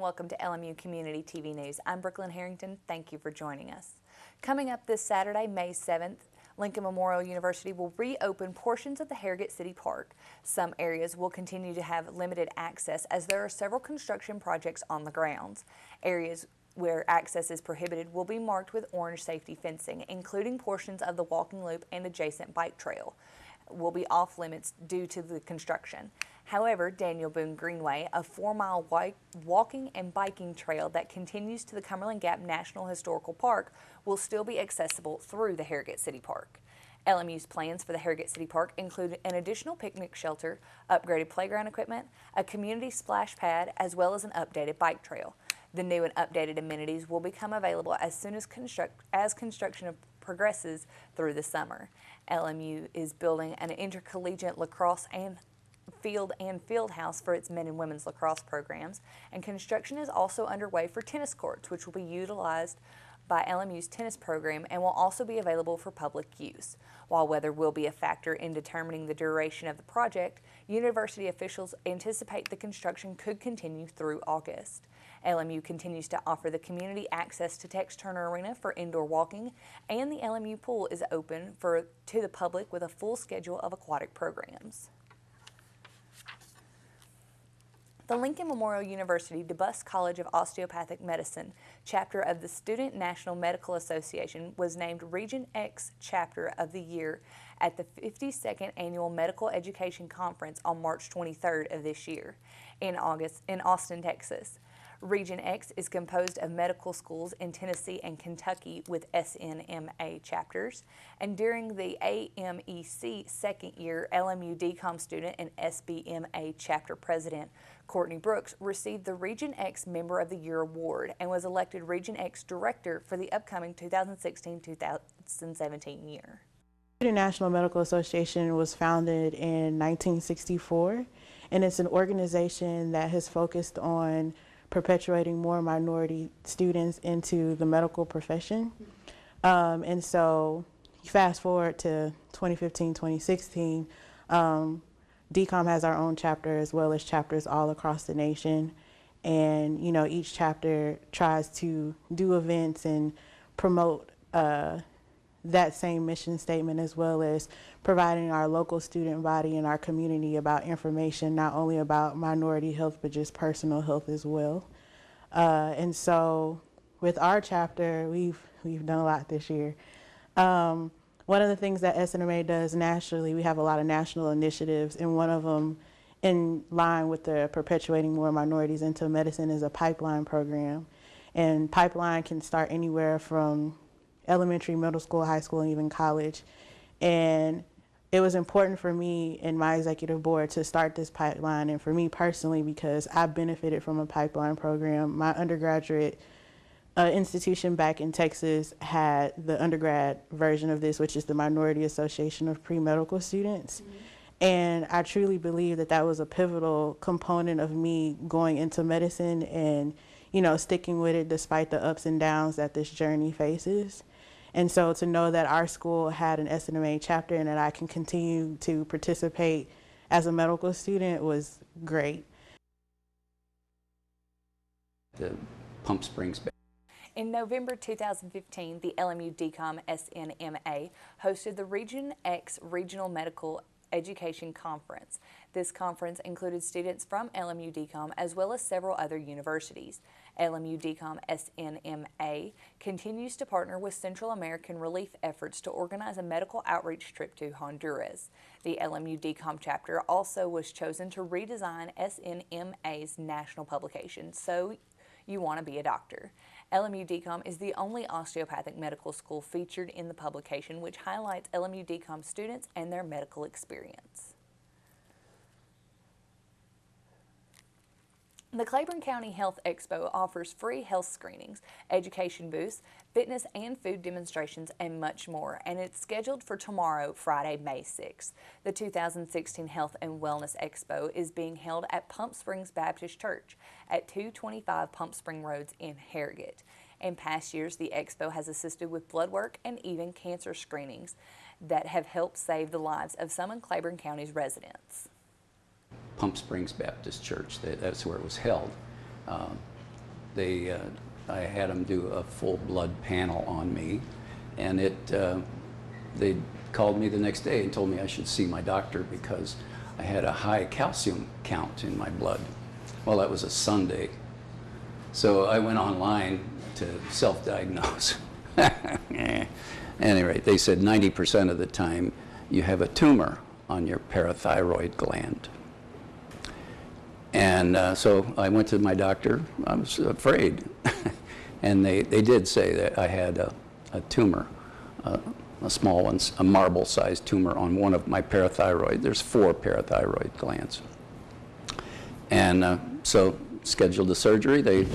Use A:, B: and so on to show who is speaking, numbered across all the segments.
A: welcome to LMU Community TV News. I'm Brooklyn Harrington. Thank you for joining us. Coming up this Saturday, May 7th, Lincoln Memorial University will reopen portions of the Harrington City Park. Some areas will continue to have limited access as there are several construction projects on the grounds. Areas where access is prohibited will be marked with orange safety fencing, including portions of the walking loop and adjacent bike trail will be off limits due to the construction. However, Daniel Boone Greenway, a 4-mile walking and biking trail that continues to the Cumberland Gap National Historical Park, will still be accessible through the Harrington City Park. LMU's plans for the Harrington City Park include an additional picnic shelter, upgraded playground equipment, a community splash pad, as well as an updated bike trail. The new and updated amenities will become available as soon as construction progresses through the summer. LMU is building an intercollegiate lacrosse and field house for its men and women's lacrosse programs, and construction is also underway for tennis courts, which will be utilized by LMU's tennis program and will also be available for public use. While weather will be a factor in determining the duration of the project, university officials anticipate the construction could continue through August. LMU continues to offer the community access to Tex Turner Arena for indoor walking, and the LMU pool is open to the public with a full schedule of aquatic programs. The Lincoln Memorial University DeBusk College of Osteopathic Medicine, chapter of the Student National Medical Association, was named Region X Chapter of the Year at the 52nd Annual Medical Education Conference on March 23rd of this year in Austin, Texas. Region X is composed of medical schools in Tennessee and Kentucky with SNMA chapters, and during the AMEC second year, LMU DCOM student and SBMA chapter president Courtney Brooks received the Region X Member of the Year award and was elected Region X Director for the upcoming 2016-2017 year.
B: The National Medical Association was founded in 1964, and it's an organization that has focused on perpetuating more minority students into the medical profession. And so fast forward to 2015, 2016, DCOM has our own chapter as well as chapters all across the nation. And, you know, each chapter tries to do events and promote that same mission statement, as well as providing our local student body and our community about information, not only about minority health, but just personal health as well. And so with our chapter, we've done a lot this year. One of the things that SNMA does nationally, we have a lot of national initiatives, and one of them in line with the Perpetuating More Minorities into Medicine is a pipeline program. And pipeline can start anywhere from elementary, middle school, high school, and even college. And it was important for me and my executive board to start this pipeline, and for me personally, because I benefited from a pipeline program. My undergraduate institution back in Texas had the undergrad version of this, which is the Minority Association of Pre-Medical Students. Mm-hmm. And I truly believe that that was a pivotal component of me going into medicine and, you know, sticking with it despite the ups and downs that this journey faces. And so to know that our school had an SNMA chapter and that I can continue to participate as a medical student was great.
C: The Pump Springs.
A: In November 2015, the LMU DCOM SNMA hosted the Region X Regional Medical Education Conference. This conference included students from LMU DCOM as well as several other universities. LMU DCOM SNMA continues to partner with Central American relief efforts to organize a medical outreach trip to Honduras. The LMU DCOM chapter also was chosen to redesign SNMA's national publication, So You Want to Be a Doctor. LMU DCOM is the only osteopathic medical school featured in the publication, which highlights LMU DCOM students and their medical experience. The Claiborne County Health Expo offers free health screenings, education booths, fitness and food demonstrations, and much more, and it's scheduled for tomorrow, Friday, May 6th. The 2016 Health and Wellness Expo is being held at Pump Springs Baptist Church at 225 Pump Spring Roads in Harrington. In past years, the expo has assisted with blood work and even cancer screenings that have helped save the lives of some of Claiborne County's residents.
C: Pump Springs Baptist Church, that's where it was held. I had them do a full blood panel on me, and they called me the next day and told me I should see my doctor because I had a high calcium count in my blood. Well, that was a Sunday. So I went online to self-diagnose. At any rate, they said 90% of the time you have a tumor on your parathyroid gland. And so I went to my doctor. I was afraid. And they did say that I had a tumor, a small one, a marble-sized tumor on one of my parathyroid. There's 4 parathyroid glands. And so scheduled the surgery. They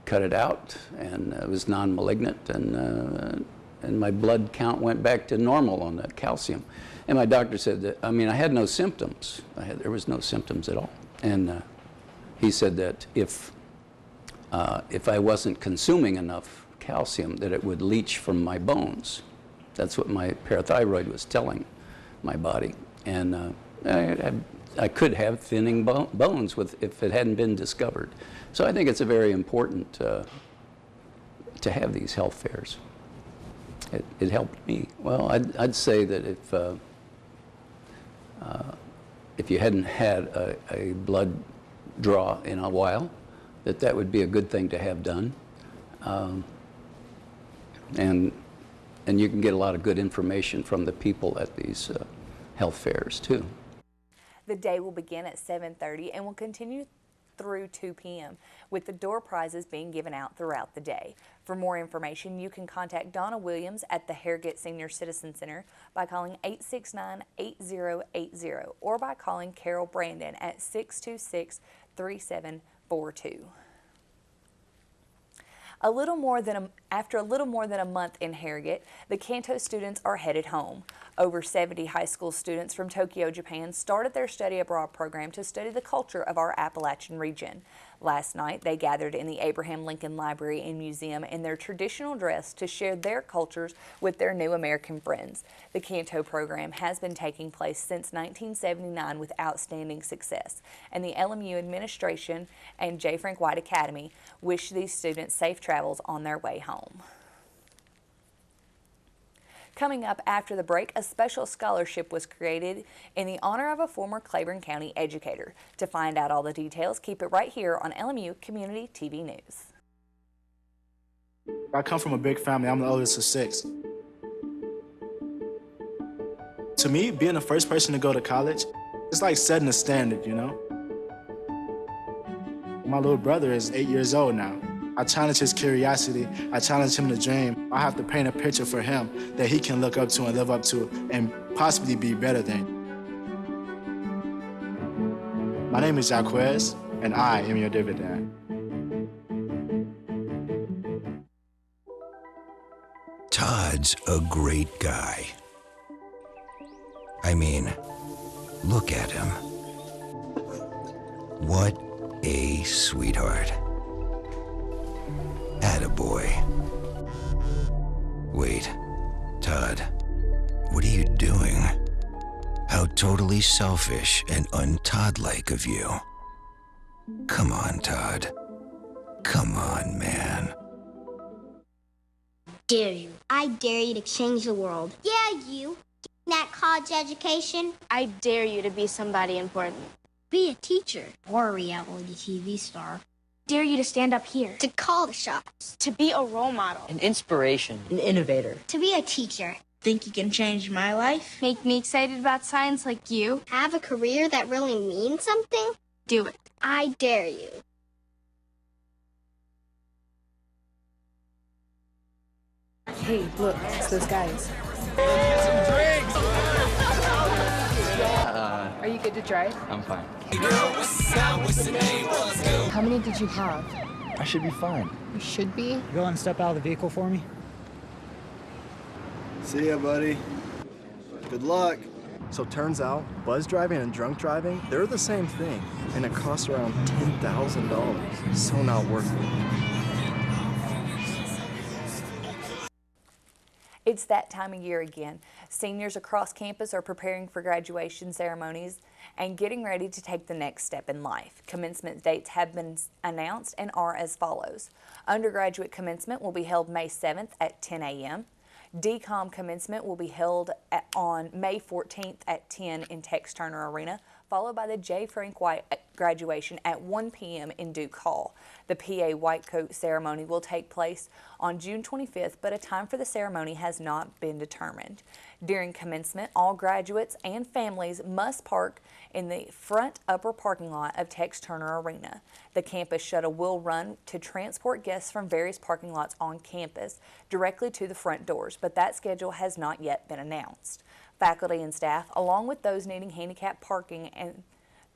C: cut it out, and it was non-malignant, and my blood count went back to normal on the calcium. And my doctor said that, I mean, I had no symptoms. There was no symptoms at all. And he said that if I wasn't consuming enough calcium, that it would leach from my bones. That's what my parathyroid was telling my body. And I could have thinning bones if it hadn't been discovered. So I think it's very important to have these health fairs. It helped me. Well, I'd say that if you hadn't had a blood draw in a while, that would be a good thing to have done. And you can get a lot of good information from the people at these health fairs too.
A: The day will begin at 7:30 and will continue through 2 p.m. with the door prizes being given out throughout the day. For more information, you can contact Donna Williams at the Harrington Senior Citizen Center by calling 869-8080 or by calling Carol Brandon at 626-3742. After a little more than a month in Harrington, the Kanto students are headed home. Over 70 high school students from Tokyo, Japan started their study abroad program to study the culture of our Appalachian region. Last night, they gathered in the Abraham Lincoln Library and Museum in their traditional dress to share their cultures with their new American friends. The Kanto program has been taking place since 1979 with outstanding success, and the LMU administration and J. Frank White Academy wish these students safe travels on their way home. Coming up after the break, a special scholarship was created in the honor of a former Claiborne County educator. To find out all the details, keep it right here on LMU Community TV News.
D: I come from a big family. I'm the oldest of 6. To me, being the first person to go to college, it's like setting a standard, you know? My little brother is 8 years old now. I challenge his curiosity. I challenge him to dream. I have to paint a picture for him that he can look up to and live up to and possibly be better than. My name is Jaquez, and I am your dividend.
E: Todd's a great guy. I mean, look at him. What a sweetheart. Attaboy. Wait, Todd, what are you doing? How totally selfish and un-Todd-like of you. Come on, Todd. Come on, man.
F: Dare you. I dare you to change the world. Yeah, you. That college education.
G: I dare you to be somebody important.
F: Be a teacher or a reality TV star.
G: Dare you to stand up here.
F: To call the shots.
G: To be a role model.
H: An inspiration. An innovator.
F: To be a teacher.
I: Think you can change my life?
G: Make me excited about science like you.
F: Have a career that really means something?
G: Do it.
F: I dare you.
I: Hey, look, it's those guys.
J: Are you good to drive?
K: I'm fine.
J: How many did you have?
K: I should be fine.
J: You should be.
L: You go and step out of the vehicle for me?
M: See ya, buddy. Good luck. So turns out, buzz driving and drunk driving, they're the same thing, and it costs around $10,000. So not worth it.
A: It's that time of year again. Seniors across campus are preparing for graduation ceremonies and getting ready to take the next step in life. Commencement dates have been announced and are as follows. Undergraduate commencement will be held May 7th at 10 a.m. DCOM commencement will be held on May 14th at 10 in Tex Turner Arena, followed by the J. Frank White graduation at 1 p.m. in Duke Hall. The PA White Coat ceremony will take place on June 25th, but a time for the ceremony has not been determined. During commencement, all graduates and families must park in the front upper parking lot of Tex Turner Arena. The campus shuttle will run to transport guests from various parking lots on campus directly to the front doors, but that schedule has not yet been announced. Faculty and staff, along with those needing handicap parking and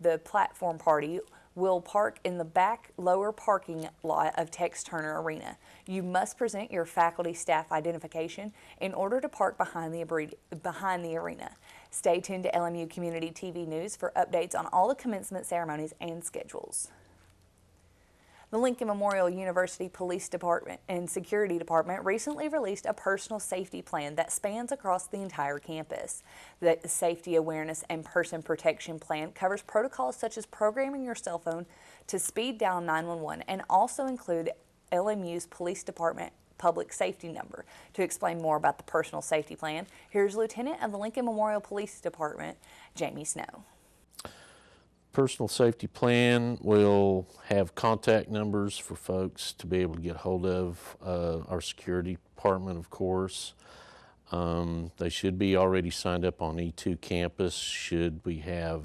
A: the platform party, will park in the back lower parking lot of Tex Turner Arena. You must present your faculty staff identification in order to park behind the arena. Stay tuned to LMU Community TV News for updates on all the commencement ceremonies and schedules. The Lincoln Memorial University Police Department and Security Department recently released a personal safety plan that spans across the entire campus. The Safety Awareness and Person Protection Plan covers protocols such as programming your cell phone to speed dial 911 and also include LMU's Police Department public safety number. To explain more about the personal safety plan, here's Lieutenant of the Lincoln Memorial Police Department, Jamie Snow.
K: Personal safety plan will have contact numbers for folks to be able to get hold of our security department, of course. They should be already signed up on E2 campus should we have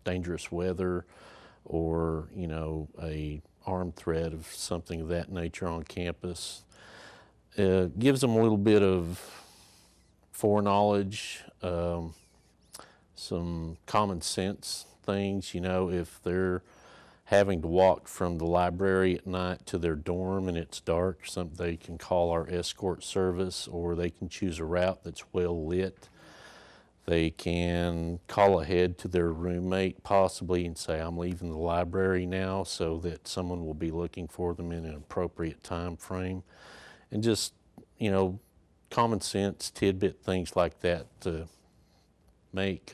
K: dangerous weather or, you know, a armed threat of something of that nature on campus. Gives them a little bit of foreknowledge, some common sense things, you know, if they're having to walk from the library at night to their dorm and it's dark, they can call our escort service, or they can choose a route that's well lit. They can call ahead to their roommate possibly and say, I'm leaving the library now, so that someone will be looking for them in an appropriate time frame. And just, you know, common sense tidbit things like that to make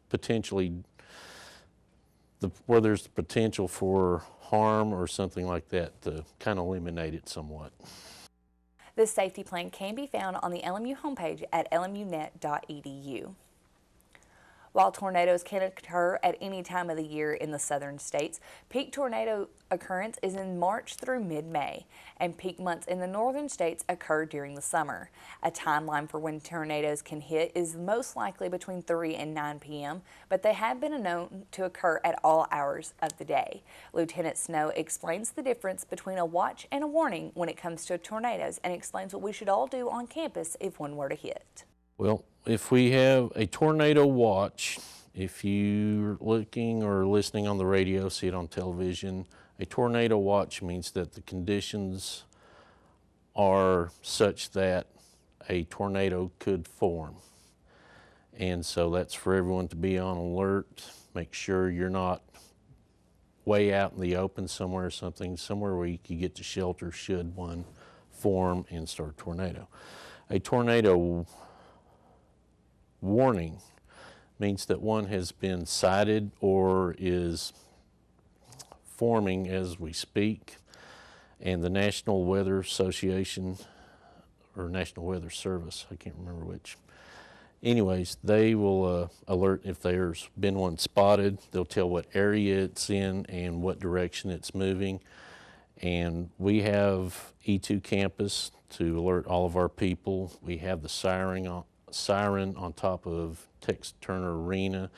K: potentially where there's the potential for harm or something like that to kind of eliminate it somewhat.
A: This safety plan can be found on the LMU homepage at lmunet.edu. While tornadoes can occur at any time of the year in the southern states, peak tornado occurrence is in March through mid-May, and peak months in the northern states occur during the summer. A timeline for when tornadoes can hit is most likely between 3 and 9 p.m., but they have been known to occur at all hours of the day. Lieutenant Snow explains the difference between a watch and a warning when it comes to tornadoes, and explains what we should all do on campus if one were to hit.
K: Well, if we have a tornado watch, if you're looking or listening on the radio, see it on television, a tornado watch means that the conditions are such that a tornado could form. And so that's for everyone to be on alert. Make sure you're not way out in the open somewhere or somewhere where you could get to shelter should one form and start a tornado. A tornado warning means that one has been sighted or is forming as we speak, and the National Weather Association or National Weather Service, I can't remember which. Anyways, they will alert if there's been one spotted. They'll tell what area it's in and what direction it's moving. And we have E2 campus to alert all of our people. We have the siren on top of Tex Turner Arena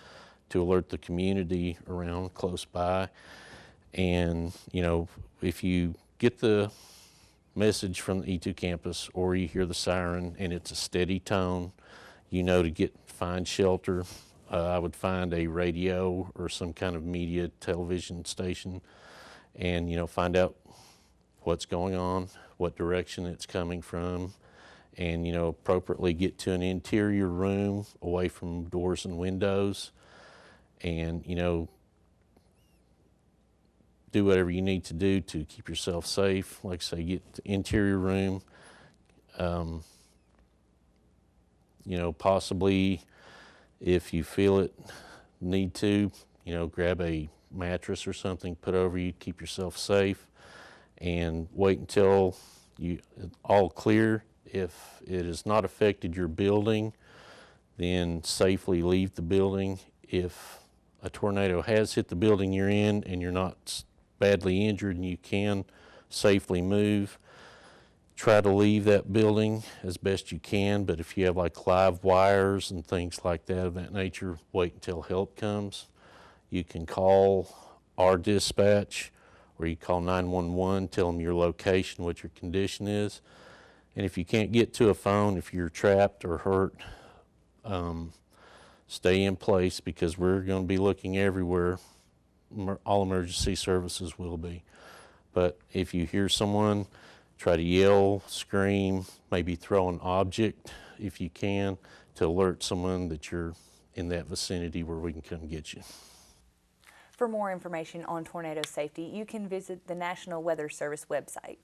K: to alert the community around close by. And, you know, if you get the message from the E2 campus or you hear the siren and it's a steady tone, you know to find shelter. I would find a radio or some kind of media television station and, you know, find out what's going on, what direction it's coming from, and, you know, appropriately get to an interior room away from doors and windows, and, you know, do whatever you need to do to keep yourself safe. Like I say, get to the interior room, You know, possibly if you feel it, need to, you know, grab a mattress or something, put over you, keep yourself safe, and wait until you all clear. If it has not affected your building, then safely leave the building. If a tornado has hit the building you're in and you're not badly injured and you can safely move, try to leave that building as best you can. But if you have like live wires and things like that of that nature, wait until help comes. You can call our dispatch, or you call 911, tell them your location, what your condition is. And if you can't get to a phone, if you're trapped or hurt, stay in place, because we're going to be looking everywhere. All emergency services will be. But if you hear someone, try to yell, scream, maybe throw an object if you can, to alert someone that you're in that vicinity where we can come get you.
A: For more information on tornado safety, you can visit the National Weather Service website.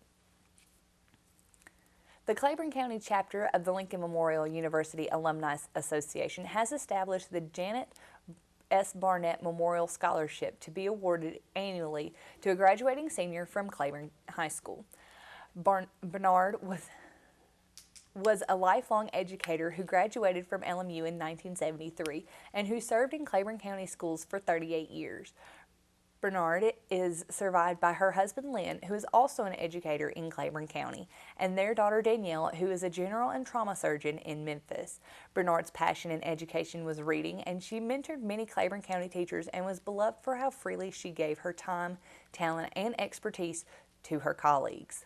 A: The Claiborne County chapter of the Lincoln Memorial University Alumni Association has established the Janet S. Barnett Memorial Scholarship to be awarded annually to a graduating senior from Claiborne High School. Bernard was a lifelong educator who graduated from LMU in 1973 and who served in Claiborne County schools for 38 years. Bernard is survived by her husband Lynn, who is also an educator in Claiborne County, and their daughter Danielle, who is a general and trauma surgeon in Memphis. Bernard's passion in education was reading, and she mentored many Claiborne County teachers and was beloved for how freely she gave her time, talent, and expertise to her colleagues.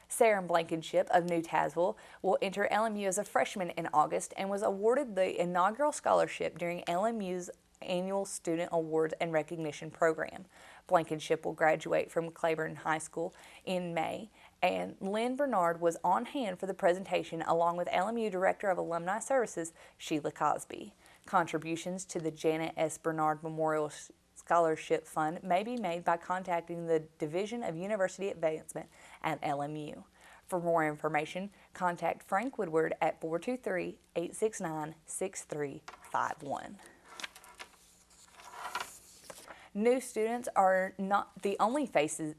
A: Sarah Blankenship of New Tazewell will enter LMU as a freshman in August and was awarded the inaugural scholarship during LMU's annual Student Awards and Recognition Program. Blankenship will graduate from Claiborne High School in May, and Lynn Bernard was on hand for the presentation along with LMU Director of Alumni Services, Sheila Cosby. Contributions to the Janet S. Bernard Memorial Scholarship Fund may be made by contacting the Division of University Advancement at LMU. For more information, contact Frank Woodward at 423-869-6351. New students are not the only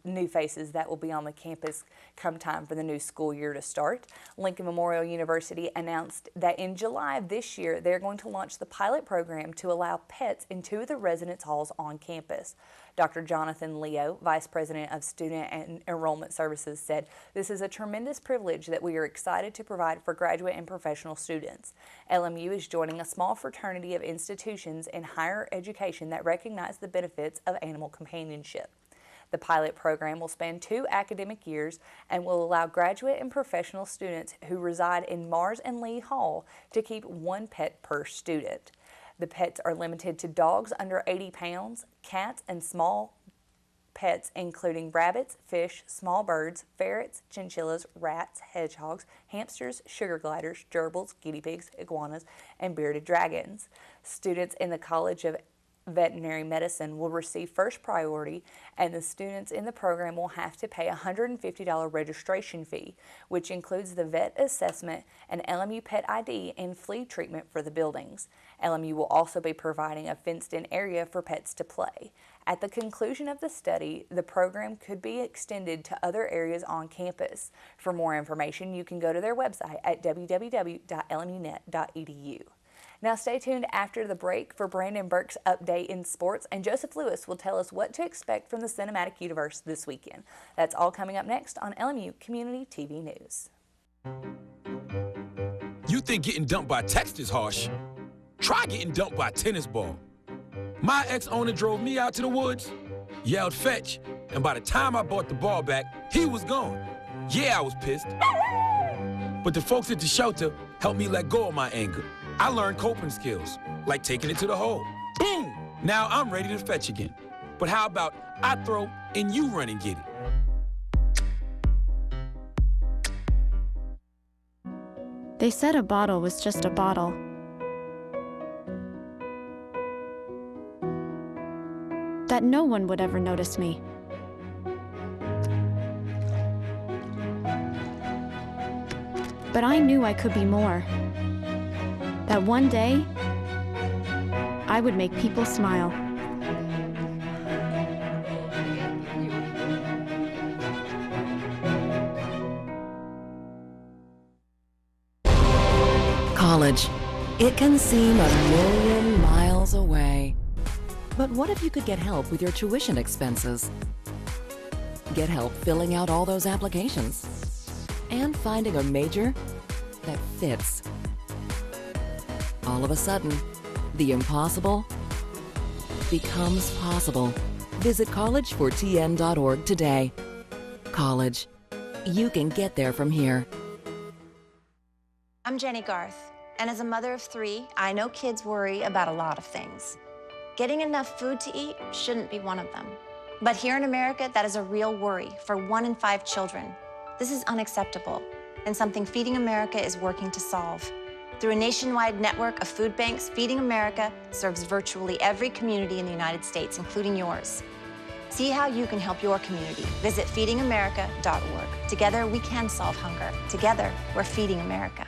A: new faces that will be on the campus come time for the new school year to start. Lincoln Memorial University announced that in July of this year, they're going to launch the pilot program to allow pets in 2 of the residence halls on campus. Dr. Jonathan Leo, Vice President of Student and Enrollment Services, said, "This is a tremendous privilege that we are excited to provide for graduate and professional students. LMU is joining a small fraternity of institutions in higher education that recognize the benefits of animal companionship." The pilot program will span 2 academic years and will allow graduate and professional students who reside in Mars and Lee Hall to keep 1 pet per student. The pets are limited to dogs under 80 pounds, cats, and small pets including rabbits, fish, small birds, ferrets, chinchillas, rats, hedgehogs, hamsters, sugar gliders, gerbils, guinea pigs, iguanas, and bearded dragons. Students in the College of Veterinary Medicine will receive first priority, and the students in the program will have to pay a $150 registration fee, which includes the vet assessment and LMU pet ID and flea treatment for the buildings. LMU will also be providing a fenced-in area for pets to play. At the conclusion of the study, the program could be extended to other areas on campus. For more information, you can go to their website at www.lmunet.edu. Now stay tuned after the break for Brandon Burke's update in sports, and Joseph Lewis will tell us what to expect from the cinematic universe this weekend. That's all coming up next on LMU Community TV News.
N: You think getting dumped by text is harsh? Try getting dumped by a tennis ball. My ex-owner drove me out to the woods, yelled fetch, and by the time I brought the ball back, he was gone. Yeah, I was pissed. But the folks at the shelter helped me let go of my anger. I learned coping skills, like taking it to the hole. Boom! Now I'm ready to fetch again. But how about I throw and you run and get it?
O: They said a bottle was just a bottle. That no one would ever notice me. But I knew I could be more. That one day, I would make people smile.
P: College. It can seem a million miles away. But what if you could get help with your tuition expenses? Get help filling out all those applications and finding a major that fits. All of a sudden, the impossible becomes possible. Visit collegefortn.org today. College. You can get there from here.
Q: I'm Jenny Garth, and as a mother of 3, I know kids worry about a lot of things. Getting enough food to eat shouldn't be one of them. But here in America, that is a real worry for 1 in 5 children. This is unacceptable, and something Feeding America is working to solve. Through a nationwide network of food banks, Feeding America serves virtually every community in the United States, including yours. See how you can help your community. Visit feedingamerica.org. Together, we can solve hunger. Together, we're Feeding America.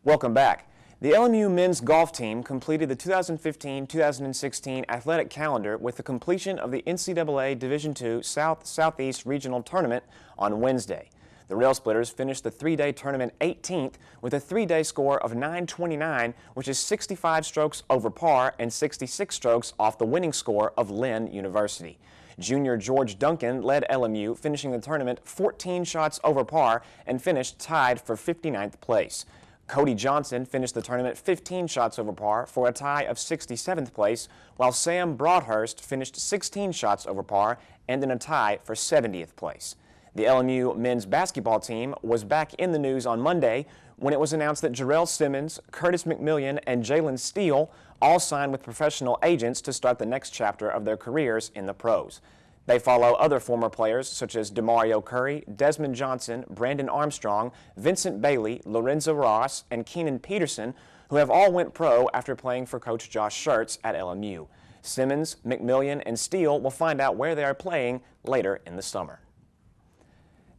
R: Welcome back. The LMU men's golf team completed the 2015-2016 athletic calendar with the completion of the NCAA Division II South-Southeast Regional Tournament on Wednesday. The Rail Splitters finished the 3-day tournament 18th with a 3-day score of 929, which is 65 strokes over par and 66 strokes off the winning score of Lynn University. Junior George Duncan led LMU, finishing the tournament 14 shots over par and finished tied for 59th place. Cody Johnson finished the tournament 15 shots over par for a tie of 67th place, while Sam Broadhurst finished 16 shots over par and in a tie for 70th place. The LMU men's basketball team was back in the news on Monday when it was announced that Jarrell Simmons, Curtis McMillian, and Jalen Steele all signed with professional agents to start the next chapter of their careers in the pros. They follow other former players such as DeMario Curry, Desmond Johnson, Brandon Armstrong, Vincent Bailey, Lorenzo Ross, and Keenan Peterson, who have all went pro after playing for Coach Josh Schertz at LMU. Simmons, McMillian, and Steele will find out where they are playing later in the summer.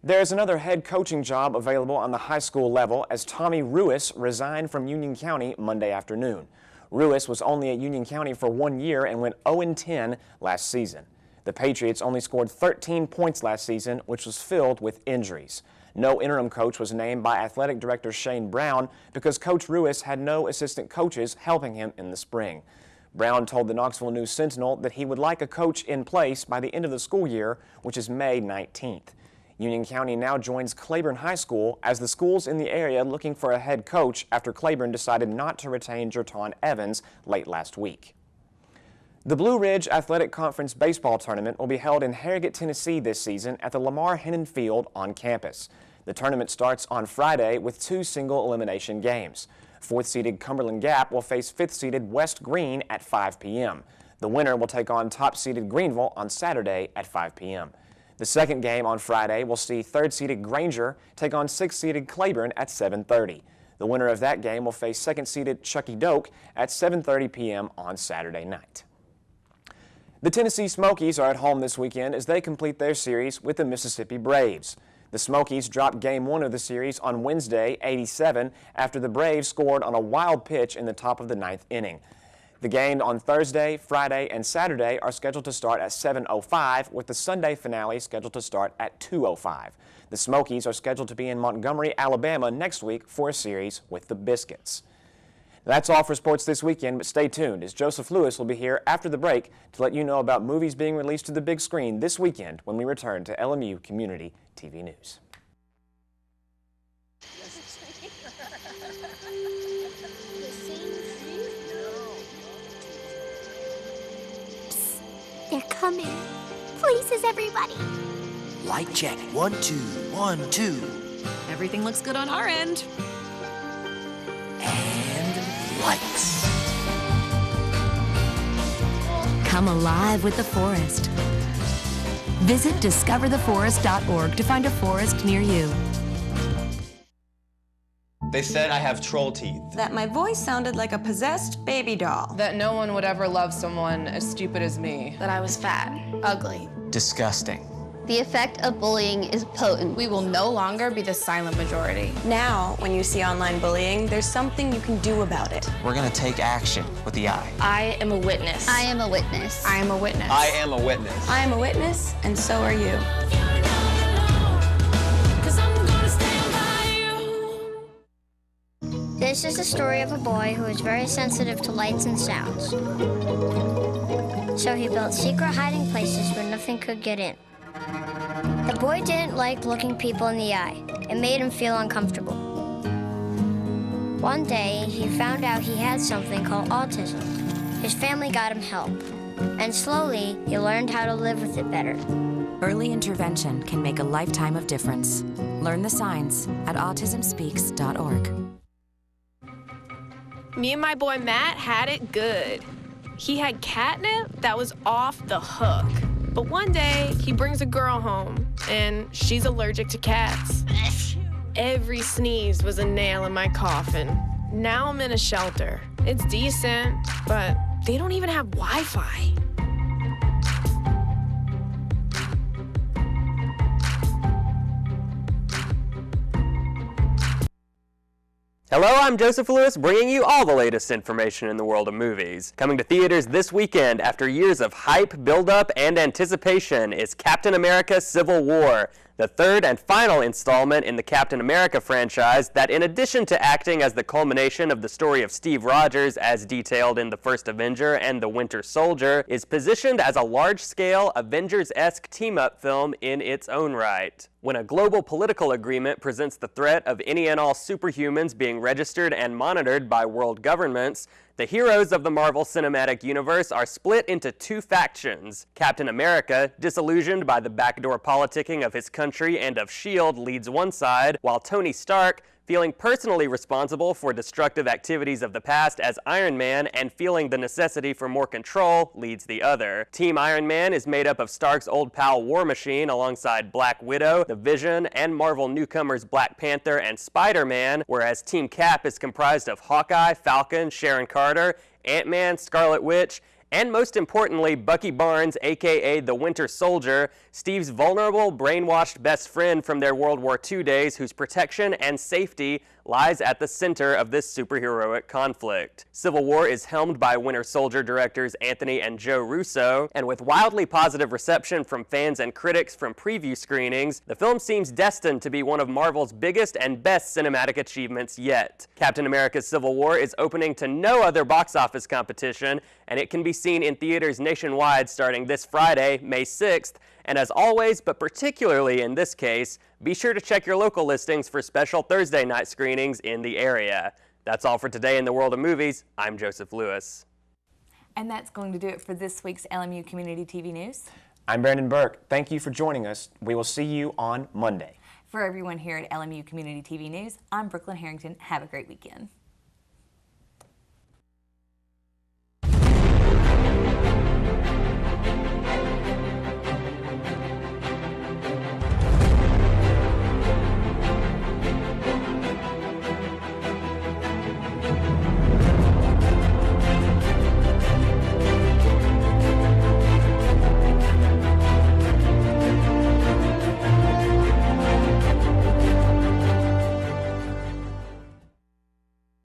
R: There is another head coaching job available on the high school level as Tommy Ruiz resigned from Union County Monday afternoon. Ruiz was only at Union County for 1 year and went 0-10 last season. The Patriots only scored 13 points last season, which was filled with injuries. No interim coach was named by Athletic Director Shane Brown because Coach Ruiz had no assistant coaches helping him in the spring. Brown told the Knoxville News-Sentinel that he would like a coach in place by the end of the school year, which is May 19th. Union County now joins Claiborne High School as the schools in the area looking for a head coach after Claiborne decided not to retain Jerton Evans late last week. The Blue Ridge Athletic Conference baseball tournament will be held in Harrington, Tennessee this season at the Lamar Hennon Field on campus. The tournament starts on Friday with 2 single elimination games. 4th-seeded Cumberland Gap will face 5th-seeded West Green at 5 p.m. The winner will take on top-seeded Greenville on Saturday at 5 p.m. The second game on Friday will see 3rd-seeded Granger take on 6th-seeded Claiborne at 7:30. The winner of that game will face 2nd-seeded Chucky Doak at 7:30 p.m. on Saturday night. The Tennessee Smokies are at home this weekend as they complete their series with the Mississippi Braves. The Smokies dropped Game 1 of the series on Wednesday, 87, after the Braves scored on a wild pitch in the top of the 9th inning. The game on Thursday, Friday, and Saturday are scheduled to start at 7:05, with the Sunday finale scheduled to start at 2:05. The Smokies are scheduled to be in Montgomery, Alabama next week for a series with the Biscuits. That's all for sports this weekend, but stay tuned as Joseph Lewis will be here after the break to let you know about movies being released to the big screen this weekend when we return to LMU Community TV News.
F: They're coming. Places, everybody.
S: Light check. 1, 2, 1, 2.
P: Everything looks good on our end.
S: And lights.
P: Come alive with the forest. Visit discovertheforest.org to find a forest near you.
T: They said I have troll teeth.
U: That my voice sounded like a possessed baby doll.
J: That no one would ever love someone as stupid as me.
G: That I was fat, ugly.
T: Disgusting.
B: The effect of bullying is potent.
J: We will no longer be the silent majority.
U: Now, when you see online bullying, there's something you can do about it.
T: We're gonna take action with the I.
J: I am a witness.
B: I am a witness.
J: I am a witness.
T: I am a witness.
U: I am a witness, and so are you.
F: This is the story of a boy who is very sensitive to lights and sounds. So he built secret hiding places where nothing could get in. The boy didn't like looking people in the eye. It made him feel uncomfortable. One day, he found out he had something called autism. His family got him help, and slowly, he learned how to live with it better.
P: Early intervention can make a lifetime of difference. Learn the signs at autismspeaks.org.
V: Me and my boy Matt had it good. He had catnip that was off the hook. But one day, he brings a girl home, and she's allergic to cats. Every sneeze was a nail in my coffin. Now I'm in a shelter. It's decent, but they don't even have Wi-Fi.
W: Hello, I'm Joseph Lewis, bringing you all the latest information in the world of movies. Coming to theaters this weekend after years of hype, build-up, and anticipation is Captain America: Civil War, the third and final installment in the Captain America franchise that, in addition to acting as the culmination of the story of Steve Rogers as detailed in The First Avenger and The Winter Soldier, is positioned as a large-scale Avengers-esque team-up film in its own right. When a global political agreement presents the threat of any and all superhumans being registered and monitored by world governments, the heroes of the Marvel Cinematic Universe are split into two factions. Captain America, disillusioned by the backdoor politicking of his country and of S.H.I.E.L.D., leads one side, while Tony Stark, feeling personally responsible for destructive activities of the past as Iron Man and feeling the necessity for more control, leads the other. Team Iron Man is made up of Stark's old pal War Machine alongside Black Widow, The Vision, and Marvel newcomers Black Panther and Spider-Man, whereas Team Cap is comprised of Hawkeye, Falcon, Sharon Carter, Ant-Man, Scarlet Witch, and most importantly, Bucky Barnes, aka the Winter Soldier, Steve's vulnerable, brainwashed best friend from their World War II days whose protection and safety lies at the center of this superheroic conflict. Civil War is helmed by Winter Soldier directors Anthony and Joe Russo, and with wildly positive reception from fans and critics from preview screenings, the film seems destined to be one of Marvel's biggest and best cinematic achievements yet. Captain America: Civil War is opening to no other box office competition, and it can be seen in theaters nationwide starting this Friday, May 6th, and as always, but particularly in this case, be sure to check your local listings for special Thursday night screenings in the area. That's all for today in the world of movies. I'm Joseph Lewis.
A: And that's going to do it for this week's LMU Community TV News.
R: I'm Brandon Burke. Thank you for joining us. We will see you on Monday.
A: For everyone here at LMU Community TV News, I'm Brooklyn Harrington. Have a great weekend.